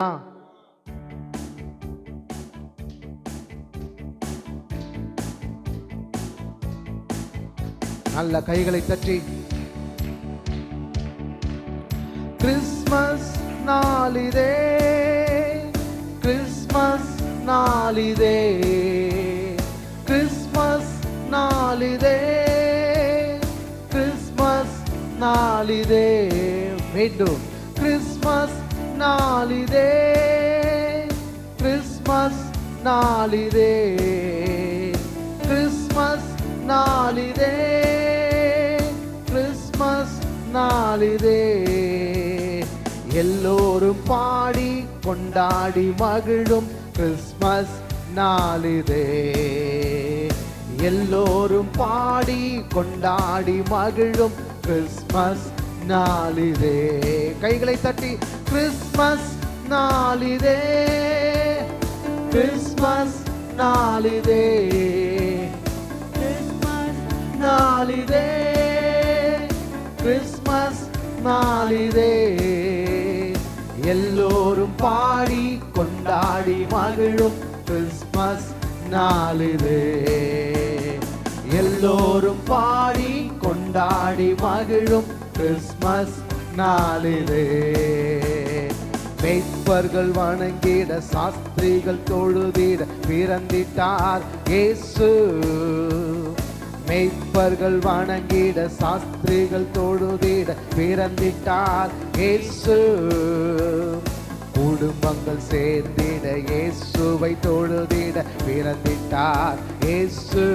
நல்ல கைகளை தட்டி கிறிஸ்மஸ் நாளிதே, கிறிஸ்மஸ் நாளிதே, கிறிஸ்மஸ் நாளிதே, கிறிஸ்மஸ் நாளிதே. மீண்டும் கிறிஸ்மஸ் நாளிதே, கிறிஸ்மஸ் நாளிதே, கிறிஸ்மஸ் நாளிதே, கிறிஸ்மஸ் நாளிதே. எல்லோரும் பாடி கொண்டாடி மகிழும் கிறிஸ்மஸ் நாளிதே. எல்லோரும் பாடி கொண்டாடி மகிழும் கிறிஸ்மஸ் நாளிதே. கைகளை தட்டி கிறிஸ்மஸ் நாளிதே, கிறிஸ்மஸ் நாளிதே, கிறிஸ்மஸ் நாளிதே, கிறிஸ்மஸ் நாளிதே. எல்லோரும் பாடி கொண்டாடி மகிழும் கிறிஸ்மஸ் நாளிதே. எல்லோரும் பாடி கொண்டாடி மகிழும் கிறிஸ்மஸ் நாளிதே. மேய்ப்பர்கள் வணங்கிட சாஸ்திரிகள் தொழுதிட பிறந்திட்டார் இயேசு. மேய்ப்பர்கள் வணங்கிட சாஸ்திரிகள் தொழுதிட பிறந்திட்டார் இயேசு. குடும்பங்கள் சேர்ந்திட இயேசுவை தொழுதிட பிறந்திட்டார் இயேசு.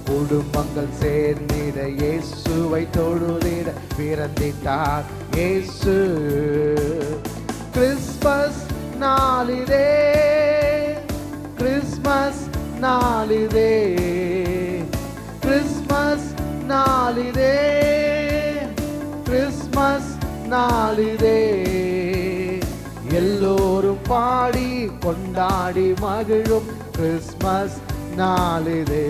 குடும்பங்கள் சேர்ந்திட இயேசுவை தொழுதிட பிறந்திட்டார் இயேசு. கிறிஸ்மஸ் நாளிதே, கிறிஸ்மஸ் நாளிதே, கிறிஸ்மஸ் நாளிதே, கிறிஸ்மஸ் நாளிதே. எல்லோரும் பாடி கொண்டாடி மகிழும் கிறிஸ்மஸ் நாளிதே.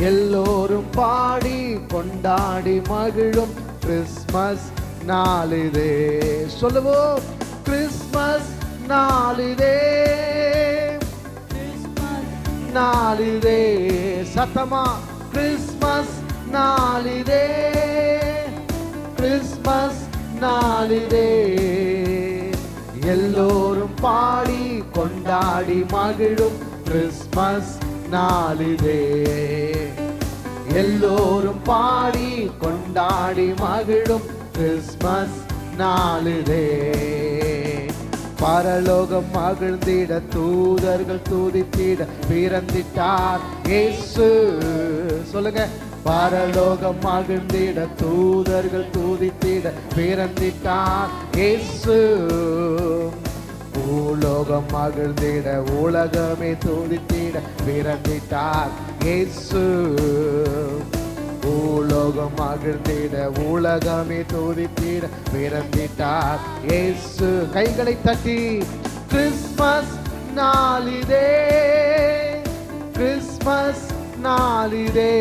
எல்லோரும் பாடி கொண்டாடி மகிழும் கிறிஸ்மஸ் நாளிதே. சொல்லுவோம் கிறிஸ்மஸ் நாளிதே, நாளிதே. சத்தமா கிறிஸ்மஸ் நாளிதே, கிறிஸ்மஸ் நாளிதே. எல்லோரும் பாடி கொண்டாடி மகிழும் கிறிஸ்மஸ் நாளிதே. எல்லோரும் பாடி கொண்டாடி மகிழும் கிறிஸ்மஸ் நாளிதே. பரலோகம் மகிழ்ந்திட தூதர்கள் துதித்திட பிறந்திட்டார் இயேசு. சொல்லுங்க பரலோகம் மகிழ்ந்திட தூதர்கள் துதித்திட பிறந்திட்டார் இயேசு. பூலோகம் மகிழ்ந்திட உலகமே துதித்திட பிறந்திட்டார் இயேசு. பூலோகம் மகிழ்ந்திட உலகமே துதித்திட பிறந்திட்டார் இயேசு. கைகளை தட்டி கிறிஸ்மஸ் நாளிதே, கிறிஸ்மஸ் நாளிதே,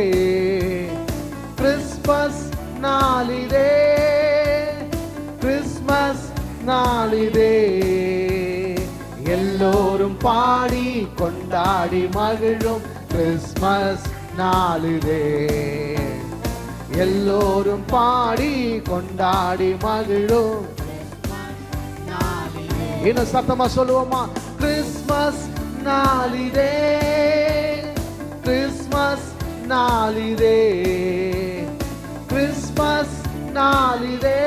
கிறிஸ்மஸ் நாளிதே, கிறிஸ்மஸ் நாளிதே. எல்லோரும் பாடி கொண்டாடி மகிழும் கிறிஸ்மஸ் நாளிதே. எல்லோரும் பாடி கொண்டாடி மகிழும். இன்னும் சத்தமா சொல்லுவோமா கிறிஸ்மஸ் நாளிதே, கிறிஸ்மஸ் நாளிதே, கிறிஸ்மஸ் நாளிதே,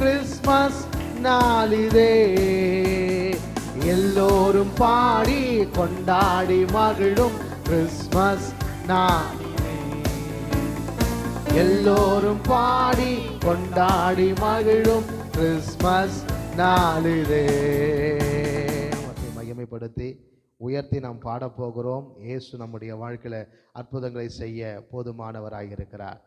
கிறிஸ்மஸ் நாளிதே. எல்லோரும் பாடி கொண்டாடி மகிழும் கிறிஸ்மஸ் நாளிதே. எல்லோரும் பாடி கொண்டாடி மகிழும் கிறிஸ்மஸ் நாளிதே. மகிமைப்படுத்தி உயர்த்தி நாம் பாடப்போகிறோம். இயேசு நம்முடைய வாழ்க்கையில அற்புதங்களை செய்ய போதுமானவராக இருக்கிறார்.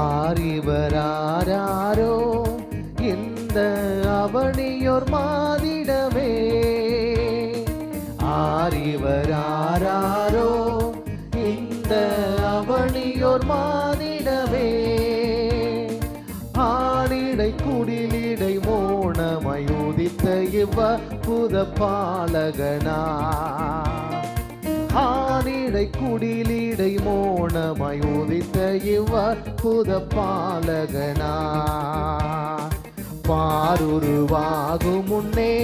ஆரி ஆரிவராரோ இந்த அவனியோர் மாதிடமே. ஆரிவராரோ இந்த அவனியோர் மாதிடமே. ஆனிடை குடிலிடை மோனமாய் உதித்த இவ்வற்புத பாலகனா. ஆனிடை குடிலிடை மோனமாய் உதித்த இவ்வற்புத பாலகனா. பாருருவாகும் முன்னே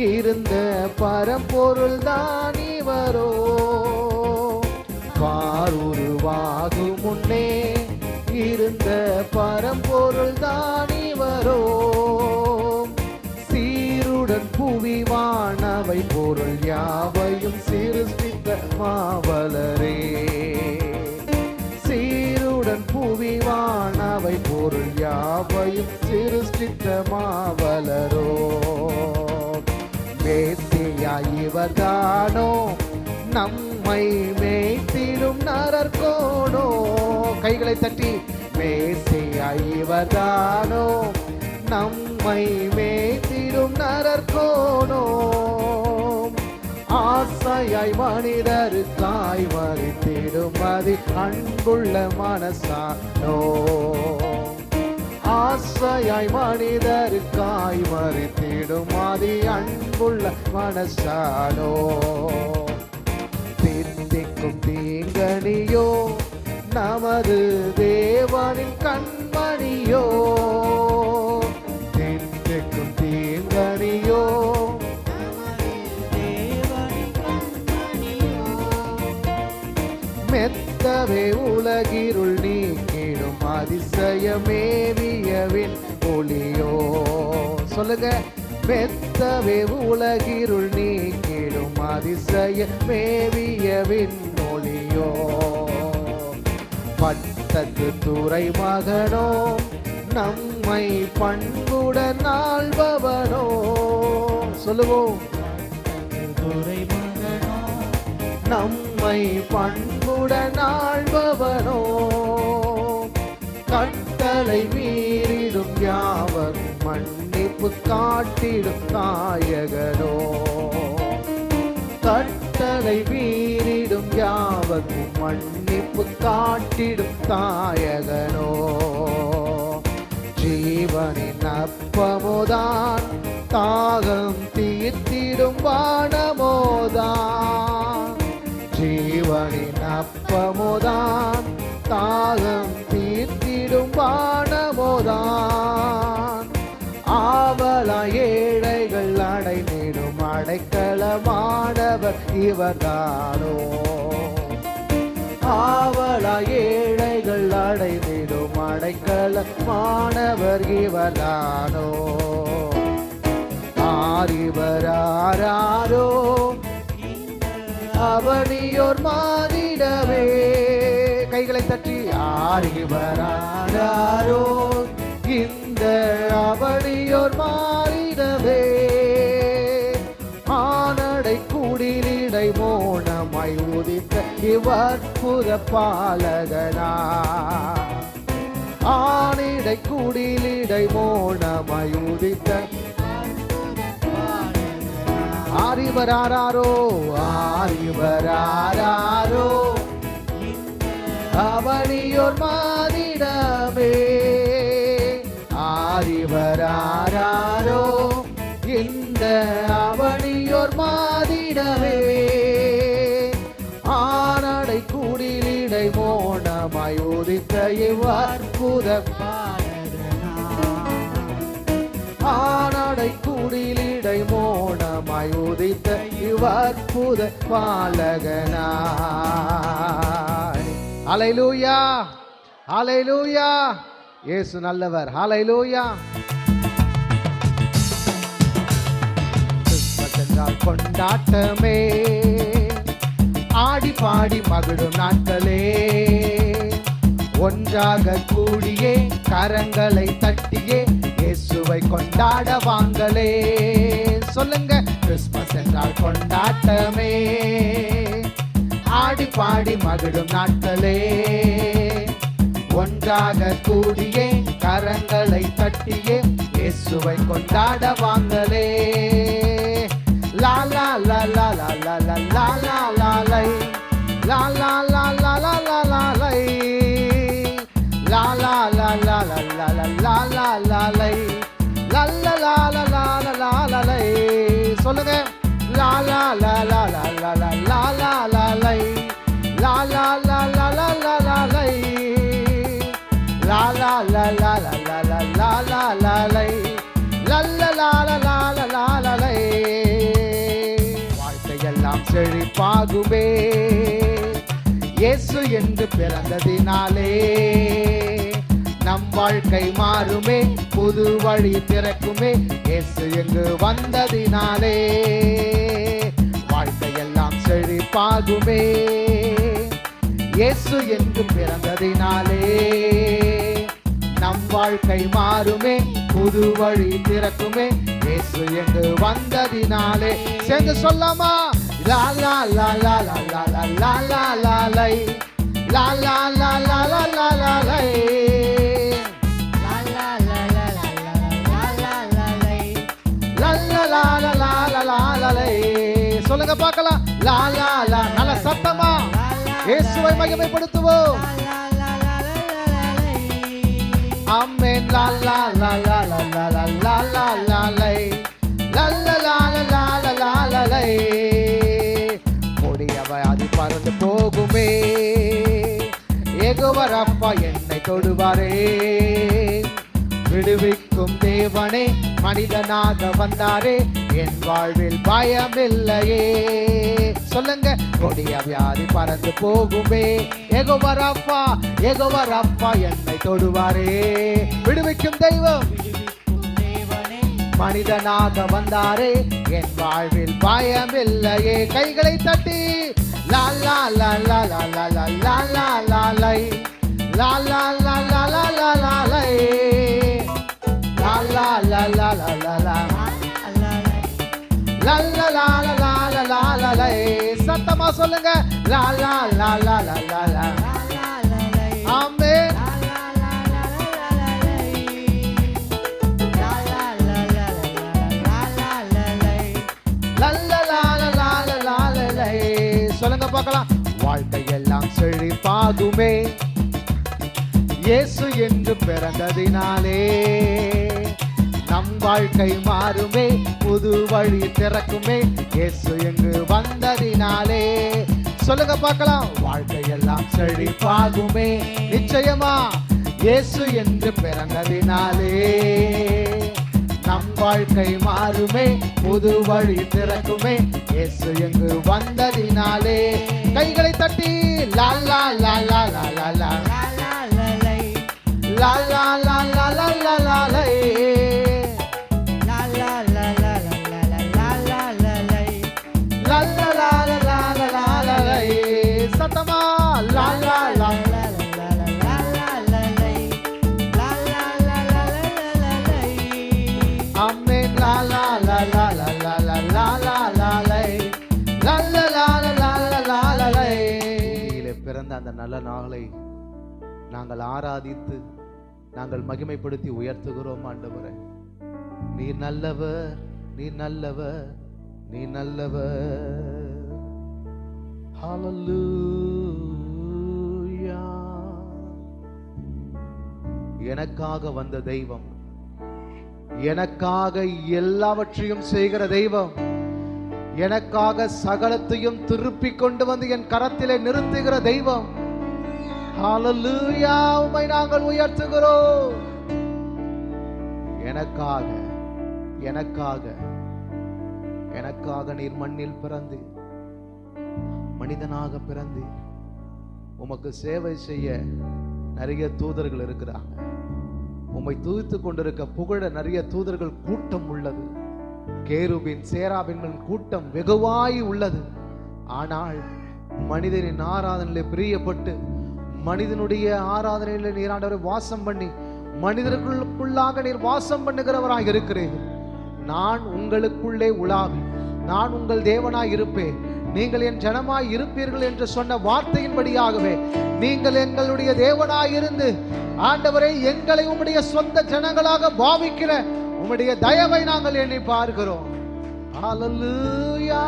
இருந்த பரம்பொருள் தான் இவரோ. பாருருவாகும் முன்னே இருந்த பரம்பொருள் தான் இவரோ. சீருடன் புவிவானவை பொருள் யாவையும் சிருஷ்டித்த மாவலரே. சீருடன் புவிவானவை பொருள் யாவையும் சிருஷ்டித்த மாவலரோ. மேசியா இவர்தானோ நம்மை மேய்த்திடும் நரர்கோனோ. கைகளை தட்டி மேசியா இவர்தானோ நம்மை மேய்த்திடும் நரர்கோனோ. ஆசையாய் மனிதருக்காய் மறித்திடும் அது அன்புள்ள மனசானோ. ஆசையாய் மனிதருக்காய் மறித்திடும் அது அன்புள்ள மனசானோ. தித்திக்கும் தீங்கனியோ நமது தேவனின் கண்மணியோ. தித்திக்கும் தீங்கனியோ மெத்தவே உலகிருள் நீக்கிடும் அதிசயமேவியவின் ஒளியோ. சொல்லுங்க, மெத்தவே உலகிருள் நீக்கிடும் அதிசயமேவியவின் ஒளியோ. பட்டத்து துறை மகனோ நம்மை பண்புடன் ஆள்பவனோ. சொல்லுவோம், துறை மகனோ நம்மை பண்புடன் ஆள்பவனோ. கட்டளை மீறிடும் யாவர் மன்னிப்பு காட்டிடும் நாயகனோ. கட்டளை மீறிடும் யாவர்க்கும் மன்னிப்பு காட்டிடும் தாயகனோ. ஜீவனின் அப்பமுதான் தாகம் தீர்த்திடும் வானமோதான். ஜீவனின் அப்பமுதான் தாகம் தீர்த்திடும் வானமோதான். ஆவலா ஏழைகள் அடைந்திடும் அடைக்கலமானவர் இவர்தானோ. ஆவலா ஏழைகள் அடைந்திடும் அடைக்கலமானவர் இவர்தானோ. ஆரிவராரோ அவனியோர் மாதிடவே. கைகளை தட்டி ஆரிவராரோ இந்த அவனியோர் மாறிடவே. ஆனடை குடிலிடை மோனமாய் உதித்த இவ்வற்புத பாலகனா. ஆனிடை குடிலிடை மோனமாய் உதித்த ஆரிவராரோ. ஆரிவராரோ அவனியோர் மாதிடமே. ஆரிவராரோ இந்த அவனியோர் மாதிடமே. ஆனடை குடிலிடை மோனமாய் உதித்த இவ்வற்புத பாலகனா. ஆனடை குடிலிடை மோனமாய் உதித்த இவ்வற்புத பாலகனா. ஹல்லேலூயா, ஹல்லேலூயா. இயேசு நல்லவர். ஹல்லேலூயா. கிறிஸ்மஸ் என்றால் கொண்டாட்டமே, ஆடி பாடி மகிழும் நாட்களே. ஒன்றாக கூடியே கரங்களை தட்டியே இயேசுவை கொண்டாட வாங்களே. சொல்லுங்க, கிறிஸ்மஸ் என்றால் கொண்டாட்டமே, ஆடி பாடி மகிழும் நாட்களே. ஒன்றாக கூடியே கரங்களை தட்டியே இயேசுவை கொண்டாட வாங்களே. லா லா லா லா லா லா லா லா லா லா லை லா லா லா லா லா லா லா லை லா லா லா லா லா லா லா லா லா லா லை லா லா லா லா லா லா லா லை. சொல்லுங்க. லா லா லா லா லா லா லா லா லா லா லை லா லா லா லா லா லா லா லை லா லா லா லா லா லா லா லா லா லா லை லா லா லா லா லா லா லா லை. வாழ்க்கையெல்லாம் செழிப்பாகுமே இயேசு என்று பிறந்ததினாலே. நம் வாழ்க்கை மாறுமே, புது வழி திறக்குமே இயேசு எங்கு வந்ததினாலே. வாழ்க்கையெல்லாம் செழிப்பாகுமே இயேசு என்று பிறந்ததினாலே. நம் வாழ்க்கை மாறுமே, புது வழி திறக்குமே இயேசு எங்கு வந்ததினாலே. சேர்ந்து சொல்லாமா? லா லா லா லா லா லா லா லா லா லா லை லா லா லா லா லா லா லா லை லா லா லா லா லா லா லா லை லா லா லா லா லா லா லா லை. சொல்லுங்க பார்க்கலாம். லா லா லா. நல்ல சத்தமா இயேசுவை மகிமைப்படுத்துவோம். ஆமென். லா லா லா லா லா லா லா லா லா லா லை லா லா லா லா லா லா லா லை. கொடியவை அது பறந்து போகுமே, யெகோவா ராப்பா என்னை தொடுவாரே. விடுவிக்கும் தேவனே மனிதனாக வந்தாரே, என் வாழ்வில் பயமில்லையே. சொல்லுங்க. கொடிய வியாதி பறந்து போகுமே, யெகோவா ராப்பா, யெகோவா ராப்பா என்னை தொடுவாரே. விடுவிக்கும் தெய்வம் மனிதனாக வந்தாரே, என் வாழ்வில் பயமில்லையே. கைகளை தட்டி லா லா லா லா லா லா லா லா லா லா லை லா லா லா லா லா லா லா லை லா லா லா லா லா லா லா லா லா லா லா லா லா லா லை. சத்தமா சொல்லுங்க. லா லா லா லா லா லா லா. ஆமென். சொல்லுங்க பார்க்கலாம். வாழ்க்கையெல்லாம் செழிப்பாகுமே இயேசு என்று பிறந்ததினாலே. நம் வாழ்க்கை மாறுமே, புது வழி திறக்குமே இயேசு எங்கு வந்ததினாலே. சொல்லுங்க பார்க்கலாம். வாழ்க்கையெல்லாம் செழிப்பாகுமே நிச்சயமா இயேசு என்று பிறந்ததினாலே. நம் வாழ்க்கை மாறுமே, புது வழி திறக்குமே இயேசு எங்கு வந்ததினாலே. கைகளை தட்டி லா லா லா லா லா லா லா லா லா லா லா லா லா லா லை லா லா லா லா லா லா லா லா லை லா லா லா லா லா லா லா லை. சத்தமா. லா லா லா லா லா லா லா லா லை லா லா லா லா லா லை. ஆமென். லா லா லா லா லா லா லா லா லா லா லை லா லா லா லா லா லா லா லை. பிறந்த அந்த நல்ல நாளை நாங்கள் ஆராதித்து நாங்கள் மகிமைப்படுத்தி உயர்த்துகிறோம் ஆண்டவரே. நீர் நல்லவர், நீர் நல்லவர், நீர் நல்லவர். ஹல்லேலூயா. எனக்காக வந்த தெய்வம், எனக்காக எல்லாவற்றையும் செய்கிற தெய்வம், எனக்காக சகலத்தையும் திருப்பிக் கொண்டு வந்து என் கரத்திலே நிறுத்துகிற தெய்வம். ஹல்லேலூயா. உம்மை நாங்கள் உயர்த்துகிறோம். எனக்காக எனக்காக எனக்காக நீர் மண்ணில் பிறந்து மனிதனாக பிறந்து உமக்கு சேவை செய்ய நிறைய தூதர்கள் இருக்கிறாங்க. உம்மை துதித்துக் கொண்டிருக்க புகழ நிறைய தூதர்கள் கூட்டம் உள்ளது. கேருபின் சேராபின்களின் கூட்டம் வெகுவாய் உள்ளது. ஆனால் மனிதனின் ஆராதனையிலே பிரியப்பட்டு மனிதனுடைய ஆராதனையில நீர் ஆண்டவரை வாசம் பண்ணி மனிதர்களுக்குள்ளாக நீர் வாசம் பண்ணுகிறவராக இருக்கிறீர்கள். நான் உங்களுக்குள்ளே உலாவி நான் உங்கள் தேவனாய் இருப்பேன். நீங்கள் என் ஜனமாய் இருப்பீர்கள் என்று சொன்ன வார்த்தையின்படியாகவே நீங்கள் எங்களுடைய தேவனாயிருந்து ஆண்டவரை எங்களை உம்முடைய சொந்த ஜனங்களாக பாவிக்கிற உம்முடைய தயவை நாங்கள் எண்ணி பார்க்கிறோம். ஹல்லேலூயா,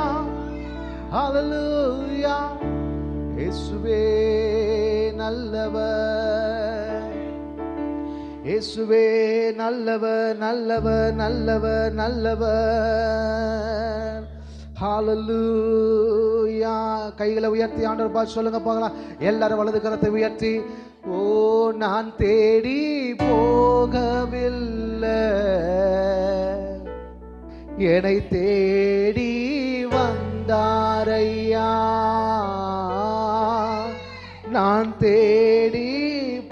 ஹல்லேலூயா. இயேசுவே நல்லவர், இயேசுவே நல்லவர், நல்லவர், நல்லவர், நல்லவர். ஹல்லேலூயா. கைகளை உயர்த்தி ஆண்டவர் பார்த்து சொல்லுங்க பார்க்கலாம். எல்லாரும் வலது கரத்தை உயர்த்தி, ஓ நான் தேடி போகவில்லை, என்னை தேடி வந்தாரையா. நான் தேடி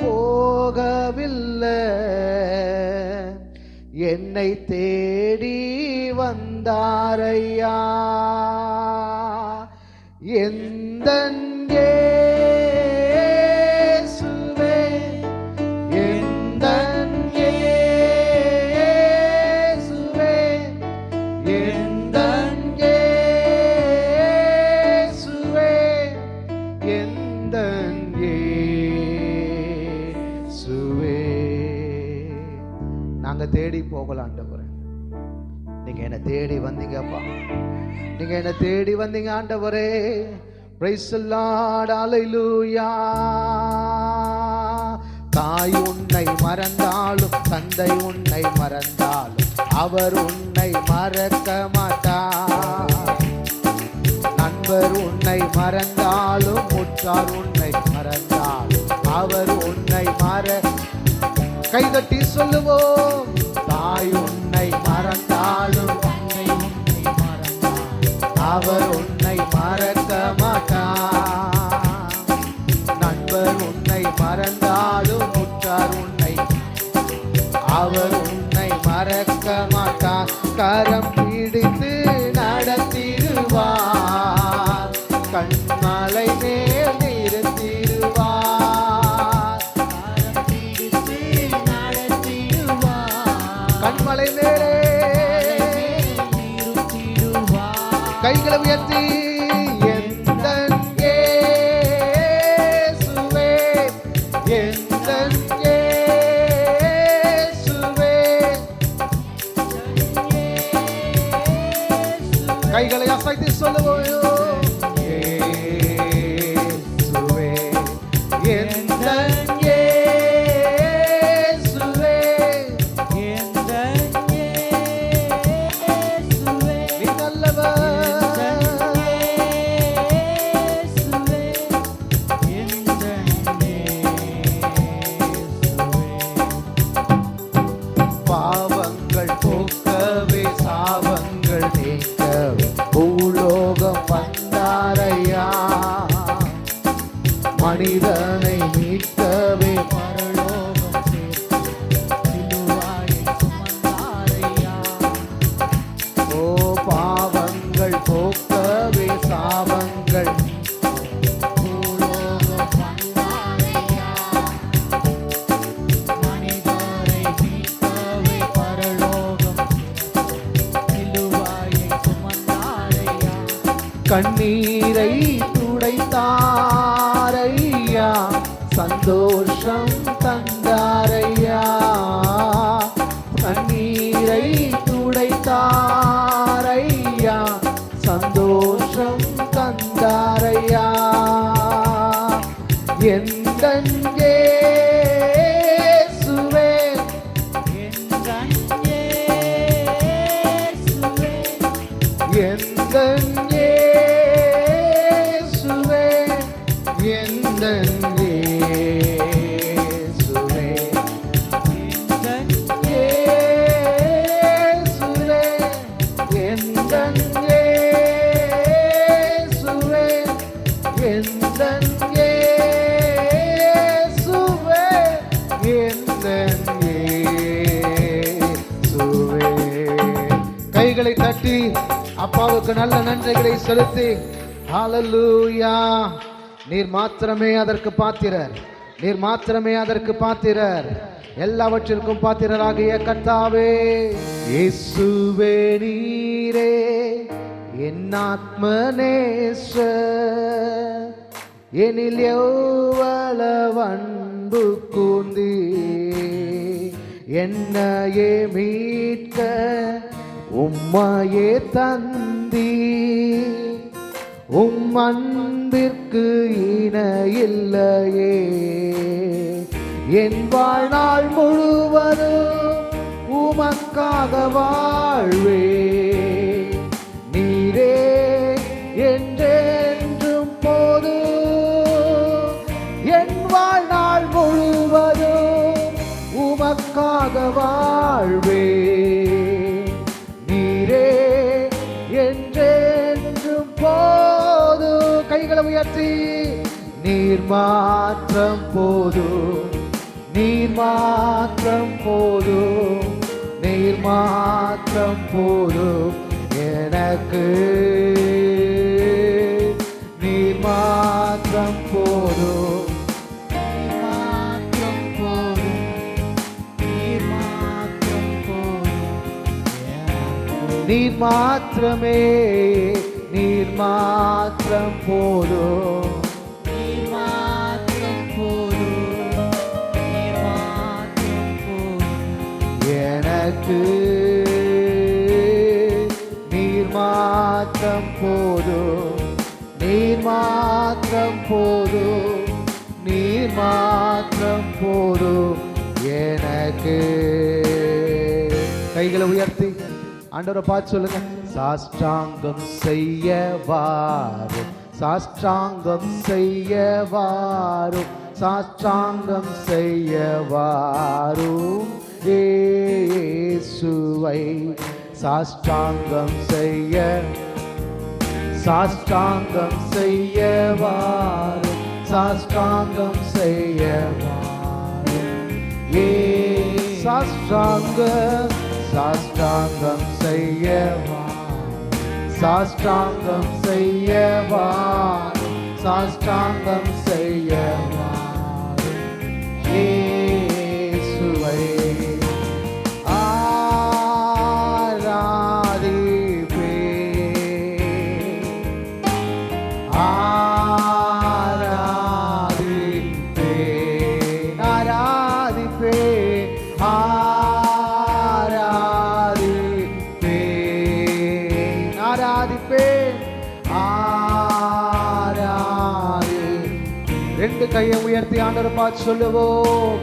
போகவில்லை, என்னை தேடி வந்தாரையா. எந்தன் இயேசுவே, எந்தன் இயேசுவே, எந்தன் இயேசுவே, எந்தன் இயேசுவே. நாங்க தேடி போகலாம் ஆண்டவரே, நீங்க என்ன தேடி வந்தீங்கப்பா, நீங்க என்ன தேடி வந்தீங்க ஆண்டவரே. பிரைஸ் தி லார்ட், ஹல்லேலூயா. தாய் உன்னை மறந்தாலும் தந்தை உன்னை மறந்தாலும் அவர் உன்னை மறக்க மாட்டார். நண்பர் உன்னை மறந்தாலும் உற்றார் உன்னை மறந்தாலும் அவர் உன்னை கைதட்டி சொல்லுவோம். தாய் உன்னை மறந்தாலும் தந்தை உன்னை மறந்தாலும் அவர் உன்னை மறக்க மாட்டார். நண்பர் உன்னை மறந்தாலும் உற்றார் உன்னை அவர் உன்னை மறக்க மாட்டார். கரம் பிடித்து நடத்திடுவார், கண்மலை மேல் நிறுத்திடுவார். கண்மலை மேலே கைகளை உயர்த்தி, எந்தன் இயேசுவே, எந்தன் இயேசுவே. கைகளை அசைத்து சொல்லுவோம். இயேசுவே, எந்தன் இயேசுவே, எந்தன் இயேசுவே. நீ நல்லவர், பாவங்கள் போக்கவே சாபங்கள் நீக்கவே பூலோகம் வந்தாரையா. மனிதனை மீட்கவே பரலோகம் சிலுவாயை சுமந்தாரையா. ஓ பாவங்கள் போக்கவே சாபங்கள் பூலோகம் வந்தாரையா. மனிதரை மீட்கவே பரலோகம் சிலுவாயை சுமந்தாரையா. கண்ணீரை துடைத்தாரையா, சந்தோஷம் தந்தாரையா. கண்ணீரை துடைத்தாரையா, சந்தோஷம் தந்தாரையா. எந்தன் இயேசுவே, எந்தன் இயேசுவே, எந்தன் இயேசுவே, எந்தன் இயேசுவே, எந்தன் இயேசுவே, எந்தன் இயேசுவே, எந்தன் இயேசுவே, எந்தன் இயேசுவே. கைகளை தட்டி அப்பாவுக்கு நல்ல நன்றிகளை செலுத்தி, ஹல்லேலூயா. நீர் மாத்திரமே அதற்கு பாத்திரர், நீர் மாத்திரமே அதற்கு பாத்திரர், எல்லாவற்றிற்கும் பாத்திரராகிய கர்த்தாவே. இயேசுவே நீரே என் ஆத்மநேச எனில் எவ்வளவு அன்பு கூர்ந்தீ என்னையே மீட்க உம்மையே தந்தீ அன்பிற்கு இணையில்லையே என் வாழ்நாள் முழுவதும் உமக்காக வாழ்வே நீரே என்றென்றும் போது என் வாழ்நாள் முழுவதும் உமக்காக வாழ்வே நீரே என்றென்றும் போது கைகளை உயர்த்தி நீர் மாத்திரம் போதும் நீர் மாத்திரம் போதும் நீர் மாத்திரம் போதும் எனக்கு நீர் மாத்திரம் போதும் மாத்திரம் போதும் நீர் மாத்திரம் போதும் நீர் மாத்திரமே நீர் மாத்திரம் போதும் நீர் மாத்திரம் போதும் நீர் மாத்திரம் போதும் எனக்கு நீர் மாத்திரம் போதும் நீர் மாத்திரம் போதும் நீர் மாத்திரம் போதும் எனக்கு கைகளை உயர்த்தி ஆண்டவரை பார்த்து சொல்லுங்க சாஷ்டாங்கம் செய்ய வாரும் சாஷ்டாங்கம் செய்ய வாரும் சாஷ்டாங்கம் செய்ய வாரும் இயேசுவை சாஷ்டாங்கம் செய்ய சாஷ்டாங்கம் செய்ய வாரும் சாஷ்டாங்கம் செய்ய வாரும் சாஷ்டாங்கம் சாஷ்டாங்கம் செய்ய வாரும் சாஷ்டாங்கம் செய்ய வாரும் சாஷ்டாங்கம் செய்ய வாரும் இயேசுவை ரெண்டு கையை உயர்த்தி ஆண்டவரை பார்த்து சொல்லுவோம்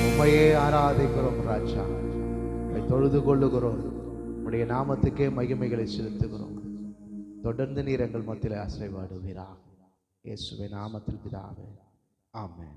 உம்மையே ஆராதிக்கிறோம் ராஜா, தொழுது கொள்ளுகிறோம், உம்முடைய நாமத்துக்கே மகிமைகளை செலுத்துகிறோம். தொடர்ந்து நீர் எங்கள் மத்தியில் ஆசீர்வாடுவீராக. இயேசுவின் நாமத்தில் பிதாவே, ஆமென்.